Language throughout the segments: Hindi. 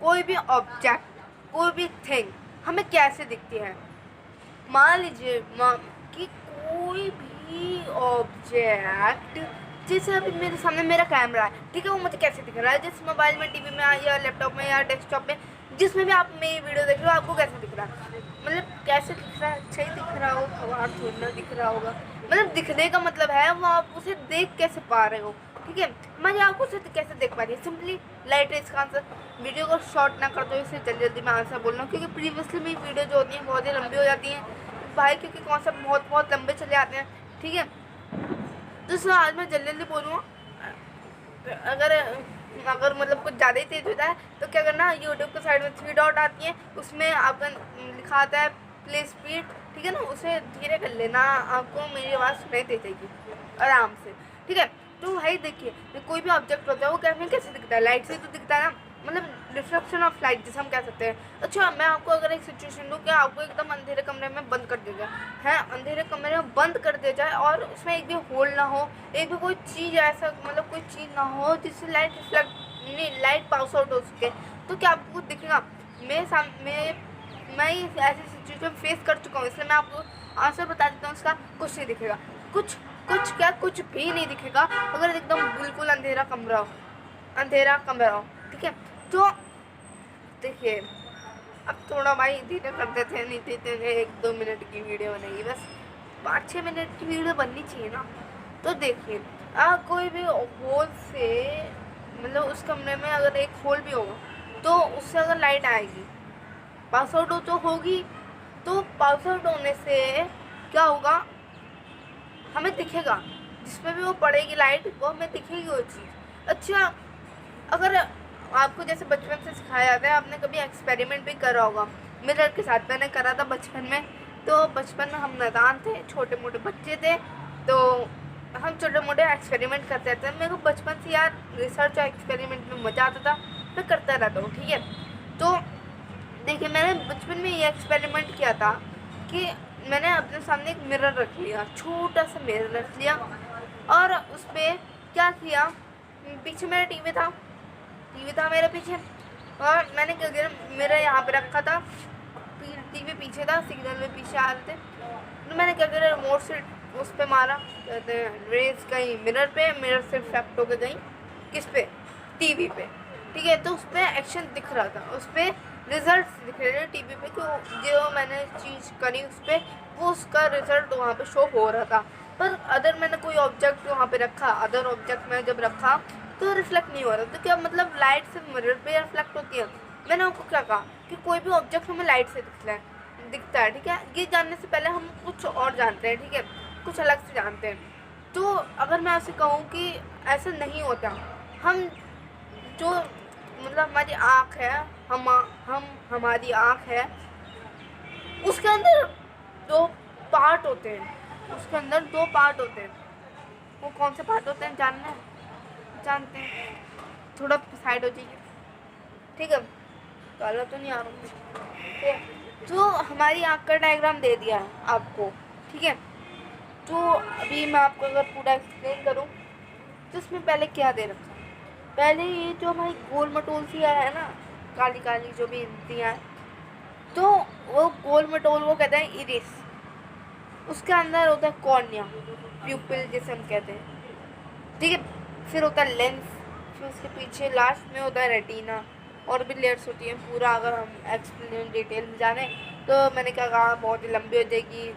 कोई भी ऑब्जेक्ट, कोई भी थिंग हमें कैसे दिखती है। मान लीजिए कि कोई भी ऑब्जेक्ट, जैसे अभी मेरे सामने मेरा कैमरा है, ठीक है, वो मुझे कैसे दिख रहा है, जिस मोबाइल में, टीवी में या लैपटॉप में या डेस्कटॉप में, जिसमें भी आप मेरी वीडियो देख रहे हो, आपको कैसे दिख रहा है, मतलब कैसे दिख रहा है, अच्छा ही दिख रहा हो, खबार थोड़ी ना दिख रहा होगा। मतलब दिखने का मतलब है वो आप उसे देख कैसे पा रहे हो, ठीक है। हमारी आंखों से कैसे देख पा रही है, सिंपली लाइट है इसका आंसर। वीडियो को शॉर्ट ना करते हुए इसे जल्दी जल्दी मैं आंसर बोल रहा हूँ, क्योंकि प्रीवियसली मेरी वीडियो जो होती है बहुत ही लंबी हो जाती है भाई, क्योंकि कॉन्सेप्ट बहुत बहुत लंबे चले आते हैं, ठीक है। तो सर आज मैं जल्दी जल्दी बोलूँगा। अगर अगर मतलब कुछ ज़्यादा ही तेज़ होता है तो क्या करना, यूट्यूब के साइड में 3 डॉट आती है, उसमें आपका लिखा आता है प्ले स्पीड, ठीक है ना, उसे धीरे कर लेना, आपको मेरी आवाज़ सुनाई दे जाएगी आराम से, ठीक है। तो भाई देखिए, कोई भी ऑब्जेक्ट होता है वो कैसे दिखता है, लाइट से तो दिखता है ना, मतलब रिफ्लेक्शन ऑफ लाइट जिसे हम कह सकते हैं। अच्छा, मैं आपको अगर एक सिचुएशन दूँ कि आपको एकदम अंधेरे कमरे में बंद कर दिया जाए, है, अंधेरे कमरे में बंद कर दिया जाए और उसमें एक भी होल ना हो, एक भी कोई चीज़ ऐसा, मतलब कोई चीज़ ना हो जिससे लाइट रिफ्लेक्ट नहीं, लाइट पास आउट हो सके, तो क्या आपको कुछ दिखेगा। मैं ऐसी सिचुएशन फेस कर चुका हूँ, इसलिए मैं आपको आंसर बता देता हूँ उसका। कुछ नहीं दिखेगा, कुछ कुछ भी नहीं दिखेगा अगर एकदम बिल्कुल अंधेरा कमरा हो, ठीक है। तो देखिए, अब थोड़ा भाई धीरे कर देते हैं, नहीं देते हैं, 1-2 मिनट की वीडियो बनेगी, बस 5-6 मिनट की वीडियो बननी चाहिए ना। तो देखिए, कोई भी होल से, मतलब उस कमरे में अगर एक होल भी होगा तो उससे अगर लाइट आएगी, पास आउट तो होगी, तो पास आउट होने से क्या होगा, हमें दिखेगा, जिसमें भी वो पड़ेगी लाइट वो हमें दिखेगी वो चीज़। अच्छा, अगर आपको जैसे बचपन से सिखाया जाता है, आपने कभी एक्सपेरिमेंट भी करा होगा मिरर के साथ, मैंने करा था बचपन में। तो बचपन में हम नादान थे, छोटे मोटे बच्चे थे, तो हम छोटे मोटे एक्सपेरिमेंट करते रहते हैं। मेरे को बचपन से यार रिसर्च और एक्सपेरिमेंट में मज़ा आता था, मैं करता रहता हूँ, ठीक है। तो देखिए, मैंने बचपन में ये एक्सपेरिमेंट किया था कि मैंने अपने सामने एक मिरर रख लिया, छोटा सा मिरर रख लिया, और उस पर क्या किया, पीछे मेरा टीवी था मेरे पीछे, और मैंने क्या किया, मिरर यहाँ पे रखा था, टीवी पीछे था, सिग्नल में पीछे आ रहे थे, तो मैंने क्या किया, रिमोट से उस पर मारा, कहते हैं रेज गई मिरर पे, मिरर से रिफ्लेक्ट होकर गई किस पे, टीवी पे, ठीक है। तो उस पर एक्शन दिख रहा था, उस पर रिजल्ट दिख रहे थे टीवी पे, कि जो मैंने चीज़ करी उस पर वो उसका रिजल्ट वहाँ पे शो हो रहा था। पर अदर मैंने कोई ऑब्जेक्ट वहाँ पे रखा, अदर ऑब्जेक्ट में जब रखा तो रिफ्लेक्ट नहीं हो रहा, तो क्या मतलब लाइट से मिरर पे रिफ्लेक्ट होती है। मैंने आपको क्या कहा कि कोई भी ऑब्जेक्ट हमें लाइट से दिखता है, ठीक है। ये जानने से पहले हम कुछ और जानते हैं, ठीक है, कुछ अलग से जानते हैं। तो अगर मैं ऐसे कहूँ कि ऐसा नहीं होता, हम जो मतलब हमारी आँख है, हमारी आँख है, उसके अंदर 2 पार्ट होते हैं, उसके अंदर 2 पार्ट होते हैं। वो कौन से पार्ट होते हैं जानते हैं, थोड़ा साइड हो जाइए, ठीक है, काला तो नहीं आ रहा, तो हमारी आँख का डायग्राम दे दिया है आपको, ठीक है। तो अभी मैं आपको अगर पूरा एक्सप्लेन करूँ तो इसमें पहले क्या दे रखा है, पहले ये जो हमारी गोल मटोल सी है ना, काली काली जो भी इंद्रियाँ, तो वो गोल मटोल वो कहते हैं इरिस, उसके अंदर होता है कॉर्निया, प्यूपिल जिसे हम कहते हैं, ठीक है। फिर होता है लेंस, फिर उसके पीछे लास्ट में होता है रेटिना, और भी लेयर्स होती हैं। पूरा अगर हम एक्सप्लेन डिटेल में जाने तो मैंने क्या कहा, बहुत ही लंबी हो जाएगी,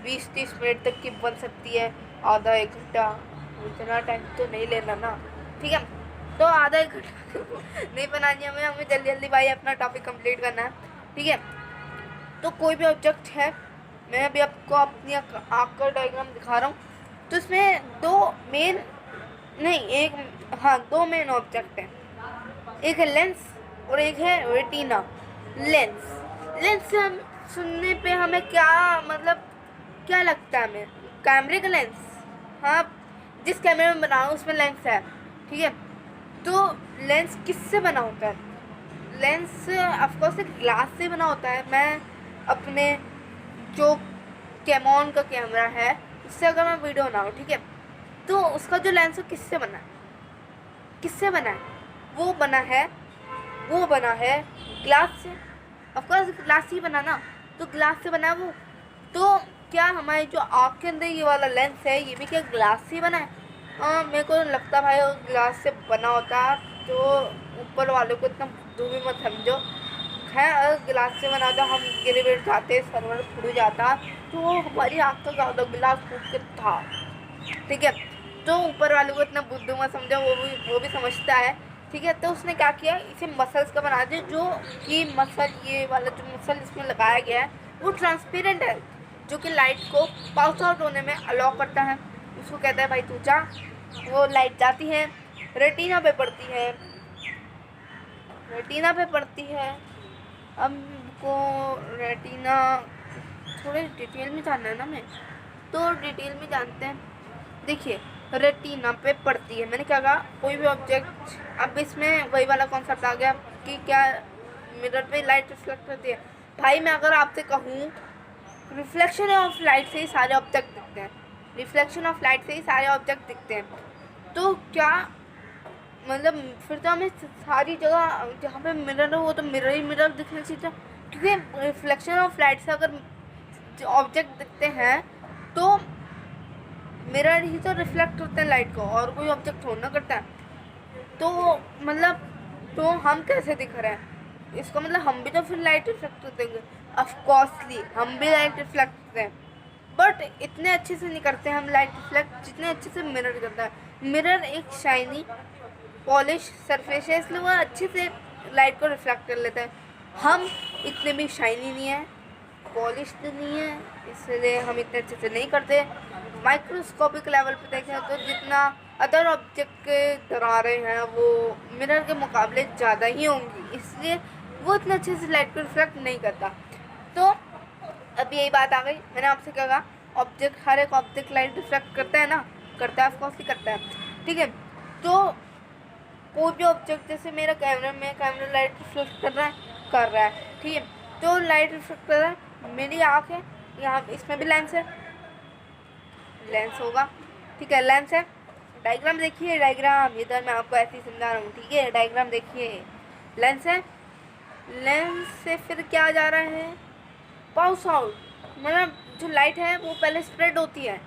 20-30 मिनट तक की बन सकती है, आधा 1 घंटा, इतना टाइम तो नहीं लेना ना, ठीक है। तो आधा 1 घंटा नहीं बनानी हमें जल्दी जल्दी भाई अपना टॉपिक कंप्लीट करना है, ठीक है। तो कोई भी ऑब्जेक्ट है, मैं अभी आपको अपनी आँख का डायग्राम दिखा रहा हूँ, तो इसमें 2 मेन ऑब्जेक्ट हैं, एक है लेंस और एक है रेटिना। लेंस से हम सुनने पे हमें क्या मतलब क्या लगता है, हमें कैमरे का लेंस, हाँ, जिस कैमरे में बना हूँ उसमें लेंस है, ठीक है। तो लेंस किससे बना होता है, लेंस ऑफकोर्स एक ग्लास से बना होता है। मैं अपने जो कैमॉन का कैमरा है उससे अगर मैं वीडियो बनाऊँ, ठीक है, तो उसका जो लेंस है किससे बना है, वो बना है वो बना है ग्लास से। ऑफकोर्स ग्लास ही बना ना, तो ग्लास से बना है वो। तो क्या हमारी जो आँख के अंदर ये वाला लेंस है ये भी क्या ग्लास से बना है? मेरे को लगता भाई वो ग्लास से बना होता, तो ऊपर वाले को इतना बुद्धू भी मत समझो। है अगर गिलास से बना था, हम गिर गिर जाते, सर्वर फूट जाता, तो हमारी आँख का ज़्यादा गिलास फूट के था, ठीक है। तो ऊपर वाले को इतना बुद्धू मत समझो, वो भी समझता है, ठीक है। तो उसने क्या किया, इसे मसल्स का बना दिया, जो कि मसल, ये वाला जो मसल इसमें लगाया गया है वो ट्रांसपेरेंट है, जो कि लाइट को पास आउट होने में अलाउ करता है। उसको कहता है भाई तू जा। वो लाइट जाती है, रेटिना पे पड़ती है, रेटिना पे पड़ती है। हमको रेटिना थोड़े डिटेल में जानना है ना, मैं तो डिटेल में जानते हैं। देखिए रेटिना पे पड़ती है, मैंने क्या कहा, कोई भी ऑब्जेक्ट। अब इसमें वही वाला कॉन्सेप्ट आ गया कि क्या मिरर पे लाइट रिफ्लेक्ट करती है। भाई मैं अगर आपसे कहूँ रिफ्लेक्शन ऑफ लाइट से ही सारे ऑब्जेक्ट दिखते हैं, रिफ्लेक्शन ऑफ लाइट से ही सारे ऑब्जेक्ट दिखते हैं, तो क्या मतलब फिर तो हमें सारी जगह जहाँ पे मिरर है वो तो मिरर ही मिरर दिखना चाहिए, क्योंकि रिफ्लेक्शन ऑफ लाइट से अगर ऑब्जेक्ट दिखते हैं तो मिरर ही तो रिफ्लेक्ट करते हैं लाइट को, और कोई ऑब्जेक्ट थोड़ा ना करता है। तो मतलब तो हम कैसे दिख रहे हैं, इसका मतलब हम भी तो फिर लाइट रिफ्लेक्ट करते हैं, ऑफकोर्सली हम भी लाइट रिफ्लेक्ट करते हैं, बट इतने अच्छे से नहीं करते हम लाइट रिफ्लेक्ट जितने अच्छे से मिरर करता है। मिरर एक शाइनी पॉलिश सरफेस है, इसलिए वो अच्छे से लाइट को रिफ्लेक्ट कर लेता है। हम इतने भी शाइनी नहीं है, पॉलिश नहीं है, इसलिए हम इतने अच्छे से नहीं करते। माइक्रोस्कोपिक लेवल पे देखें तो जितना अदर ऑब्जेक्ट के दरारें हैं वो मिरर के मुकाबले ज़्यादा ही होंगी, इसलिए वो इतने अच्छे से लाइट को रिफ्लेक्ट नहीं करता। तो अब यही बात आ गई, मैंने आपसे क्या कहा, ऑब्जेक्ट, हर एक ऑब्जेक्ट लाइट रिफ्लेक्ट करता है ना, करता है, ऑफकोर्स ही करता है, ठीक है। तो कोई भी ऑब्जेक्ट, जैसे मेरा कैमरा में कैमरा लाइट रिफ्लेक्ट कर रहा है, ठीक है, तो लाइट रिफ्लेक्ट कर रहा है। मेरी आँख है यहाँ, इसमें भी लेंस है, लेंस होगा, ठीक है, लेंस है। डायग्राम देखिए, डायग्राम इधर मैं आपको ऐसे ही समझा रहा हूँ, ठीक है। डायग्राम देखिए, लेंस है, लेंस से फिर क्या जा रहा है, पास आउट, मतलब जो लाइट है वो पहले स्प्रेड होती है,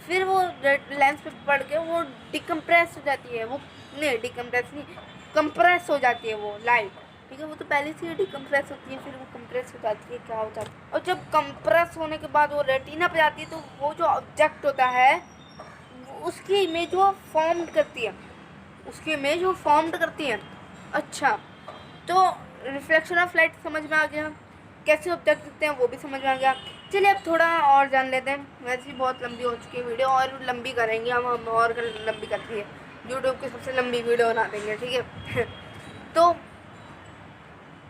फिर वो लेंस पे पड़ के वो डिकम्प्रेस हो जाती है, वो नहीं डिकम्प्रेस नहीं, कंप्रेस हो जाती है वो लाइट, ठीक है। वो तो पहले से ही डिकम्प्रेस होती है, फिर वो कंप्रेस हो जाती है, क्या हो जाता है, और जब कंप्रेस होने के बाद वो रेटिना पे जाती है, तो वो जो ऑब्जेक्ट होता है उसकी इमेज वो फॉर्म्ड करती है, उसकी इमेज वो फॉर्म्ड करती है। अच्छा, तो रिफ्लेक्शन ऑफ लाइट समझ में आ गया, कैसे ऑब्जेक्ट दिखते हैं वो भी समझ में आ गया। चलिए अब थोड़ा और जान लेते हैं, वैसे ही बहुत लंबी हो चुकी है वीडियो, और लंबी करेंगे हम और लंबी करती है, यूट्यूब की सबसे लंबी वीडियो बना देंगे, ठीक है। तो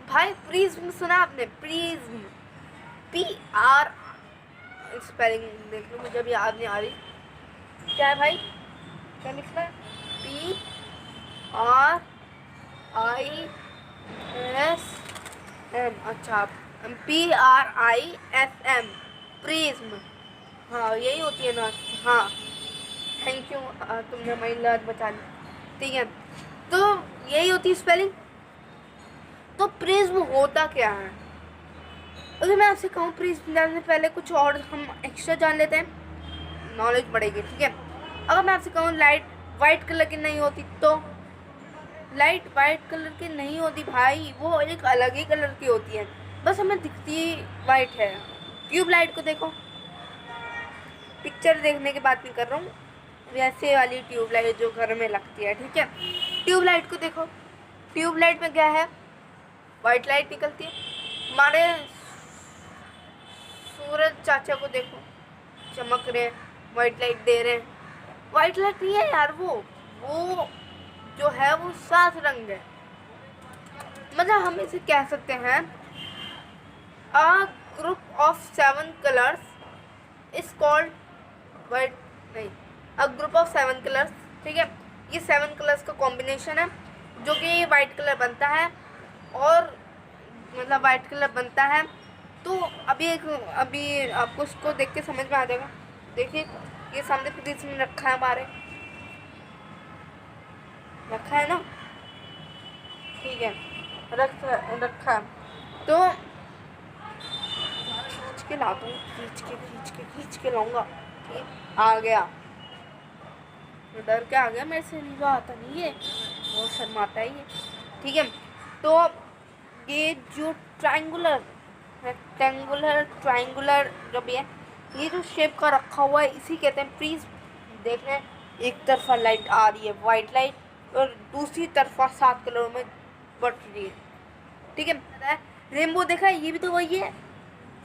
भाई प्रिज्म सुना आपने, प्रिज्म, PR, स्पेलिंग देख लो, मुझे अभी याद नहीं आ रही, क्या है भाई, क्या लिखना है, PRISM, अच्छा PRISM, प्रिज्म, हाँ यही होती है ना, हाँ थैंक यू, तुमने हमारी लात बचा ली, ठीक है। तो यही होती है स्पेलिंग। तो प्रिज्म होता क्या है, अगर मैं आपसे कहूँ प्रिज्म जानने से पहले कुछ और हम एक्स्ट्रा जान लेते हैं, नॉलेज बढ़ेगी, ठीक है। अगर मैं आपसे कहूँ लाइट वाइट कलर की नहीं होती, तो लाइट वाइट कलर की नहीं होती भाई, वो एक अलग ही कलर की होती है, बस हमें दिखती वाइट है। ट्यूबलाइट को देखो, पिक्चर देखने की बात नहीं कर रहा हूँ, वैसे वाली ट्यूबलाइट जो घर में लगती है, ठीक है। ट्यूबलाइट को देखो, ट्यूबलाइट में क्या है, वाइट लाइट निकलती है। हमारे सूरज चाचा को देखो, चमक रहे हैं, वाइट लाइट दे रहे हैं, वाइट लाइट नहीं है यार, वो जो है वो सात रंग है, मतलब हम इसे कह सकते हैं a group of 7 colours is called white, नहीं, अ ग्रुप ऑफ 7 कलर्स, ठीक है। ये 7 कलर्स का कॉम्बिनेशन है जो कि वाइट कलर बनता है, और मतलब वाइट कलर बनता है। तो अभी आपको इसको देख के समझ में आ जाएगा। देखिए ये सामने प्रिज्म रखा है, हमारे रखा है ना, ठीक है। रखा है। तो खींच के लाता हूँ, खींच के लाऊंगा। ठीक, आ गया, तो डर के आ गया मेरे से, नहीं तो आता नहीं है, बहुत शर्माता है ये। ठीक है, तो ये जो ट्रायंगुलर रेक्टेंगुलर ट्रायंगुलर जो भी है, ये जो शेप का रखा हुआ है इसी कहते हैं प्रिज्म। देख रहे हैं, एक तरफा लाइट आ रही है वाइट लाइट, और दूसरी तरफा 7 कलरों में बट रही है। ठीक है, रेनबो देखा है, ये भी तो वही है,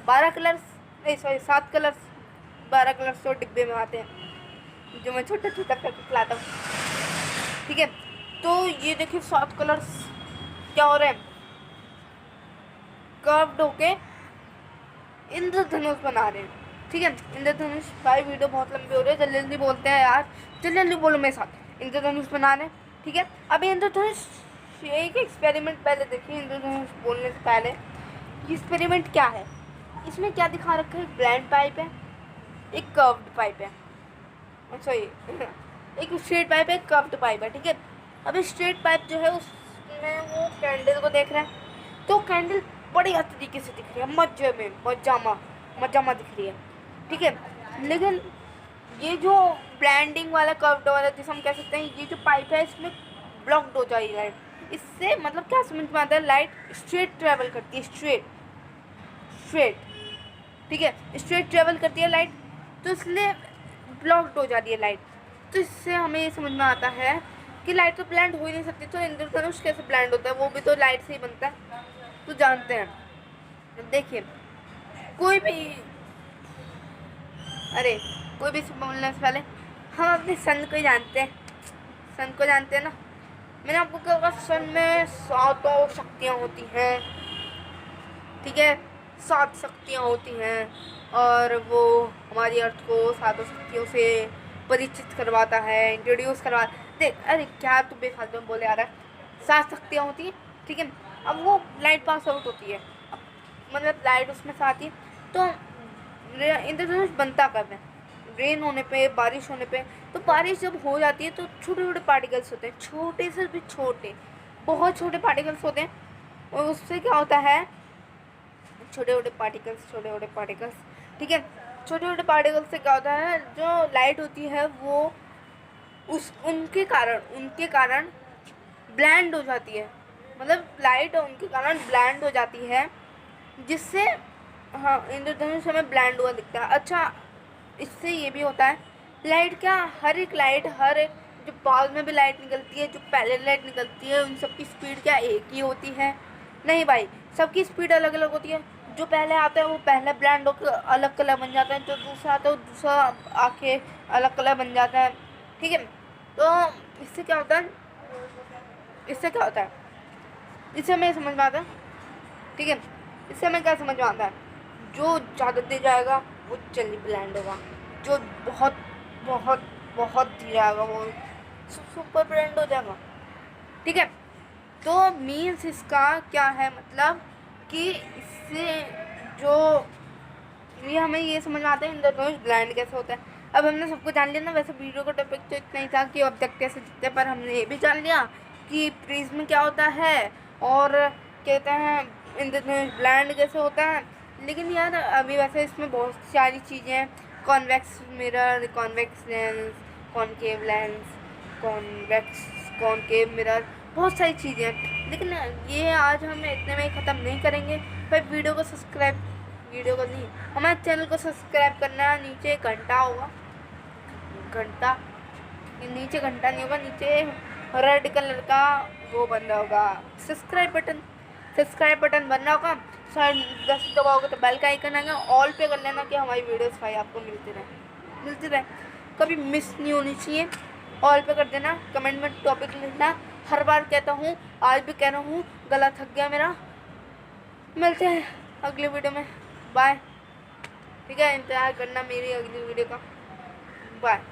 12 कलर्स, नहीं सॉरी 7 कलर्स, 12 कलर्स तो डिब्बे में आते हैं जो मैं छोटा छोटा करके खिलाता हूँ। ठीक है, तो ये देखिए 7 कलर्स क्या हो रहे हैं, कर्व्ड होके इंद्रधनुष बना रहे हैं। ठीक है, इंद्रधनुष, भाई वीडियो बहुत लंबी हो रही है, जल्दी जल्दी बोलते हैं यार, जल्दी बोलो मेरे साथ। इंद्रधनुष बना रहे हैं। ठीक है, अभी इंद्रधनुष एक एक्सपेरिमेंट पहले देखिए, इंद्रधनुष बोलने से पहले ये एक्सपेरिमेंट क्या है, इसमें क्या दिखा रखा है, ब्लैंड पाइप है, एक कर्व्ड पाइप है, सॉरी एक स्ट्रेट पाइप है, एक कर्व्ड पाइप है। ठीक है, अभी स्ट्रेट पाइप जो है उसमें वो कैंडल को देख रहे हैं, तो कैंडल बढ़िया तरीके से दिख रही है, मजे में मजामा दिख रही है। ठीक है, लेकिन ये जो ब्लैंडिंग वाला कर्व्ड वाला जिसे हम कह सकते हैं, ये जो पाइप है इसमें ब्लॉक्ड हो जाएगी लाइट। इससे मतलब क्या समझ में आता है, लाइट स्ट्रेट ट्रेवल करती है, स्ट्रेट। ठीक है, स्ट्रेट ट्रेवल करती है लाइट, तो इसलिए ब्लॉक्ड हो जाती है लाइट। तो इससे हमें ये समझ में आता है कि लाइट तो ब्लैंड हो ही नहीं सकती, तो इंद्रधनुष कैसे ब्लैंड होता है, वो भी तो लाइट से ही बनता है, तो जानते हैं। देखिए, कोई भी बोलने से पहले हम अपने सन को ही जानते हैं, सन को जानते हैं ना। मैंने आपको कहा सन में 7 शक्तियाँ होती हैं। ठीक है, 7 शक्तियाँ होती हैं, और वो हमारी अर्थ को 7 शक्तियों से परिचित करवाता है, इंट्रोड्यूस करवा। देख, अरे क्या तू बेफालतू में बोले आ रहा है, 7 शक्तियाँ होती हैं। ठीक है, अब वो लाइट पास आउट होती है, मतलब लाइट उसमें से आती है, तो इंद्रधनुष बनता कब है, रेन होने पे, बारिश होने पे। तो बारिश जब हो जाती है तो छोटे छोटे पार्टिकल्स होते हैं, छोटे से भी छोटे, बहुत छोटे पार्टिकल्स होते हैं, और उससे क्या होता है, छोटे छोटे पार्टिकल्स। ठीक है, छोटे छोटे पार्टिकल्स से क्या होता है, जो लाइट होती है वो उनके कारण ब्लैंड हो जाती है, मतलब लाइट उनके कारण ब्लैंड हो जाती है, जिससे हाँ इंद्रधनुष हमें ब्लैंड हुआ दिखता है। अच्छा, इससे ये भी होता है, लाइट क्या, हर एक जो बाद में भी लाइट निकलती है, जो पहले लाइट निकलती है, उन सबकी स्पीड क्या एक ही होती है? नहीं भाई, सबकी स्पीड अलग अलग होती है। जो पहले आता है वो पहले ब्लैंड होकर अलग कलर बन जाता है, जो दूसरा आता है वो दूसरा आके अलग कलर बन जाता है। ठीक है, तो इससे क्या होता है, इससे हमें समझ में आता है। ठीक है, इससे हमें क्या समझ में आता है, जो ज़्यादा दे जाएगा वो जल्दी ब्लैंड होगा, जो बहुत बहुत बहुत धीरे आएगा वो सुपर ब्लैंड हो जाएगा। ठीक है, तो मीन्स इसका क्या है, मतलब कि इससे जो ये हमें ये समझ में आता है इंद्रधनुष ब्लैंड कैसे होता है। अब हमने सबको जान लिया ना, वैसे वीडियो का टॉपिक तो इतना ही था कि ऑब्जेक्ट कैसे दिखते हैं, पर हमने ये भी जान लिया कि प्रिज्म क्या होता है, और कहते हैं इंद्रधनुष ब्लैंड कैसे होता है। लेकिन यार अभी वैसे इसमें बहुत सारी चीज़ें हैं, convex mirror, convex lens, concave lens, concave mirror, बहुत सारी चीज़ें हैं। लेकिन ये आज हम इतने में ही ख़त्म नहीं करेंगे। पर वीडियो को नहीं, हमारे चैनल को सब्सक्राइब करना है। नीचे घंटा होगा, नीचे घंटा नहीं होगा, नीचे रेड कलर का वो बन रहा होगा, सब्सक्राइब बटन बन रहा होगा। शायद 10 दबाओगे तो बेल का आइकन आएगा, ऑल पे कर लेना कि हमारी वीडियोस भाई आपको मिलती रहे, कभी मिस नहीं होनी चाहिए। ऑल पे कर देना, कमेंट में टॉपिक लिखना। हर बार कहता हूँ, आज भी कह रहा हूँ, गला थक गया मेरा। मिलते हैं अगले वीडियो में, बाय। ठीक है, इंतज़ार करना मेरी अगली वीडियो का, बाय।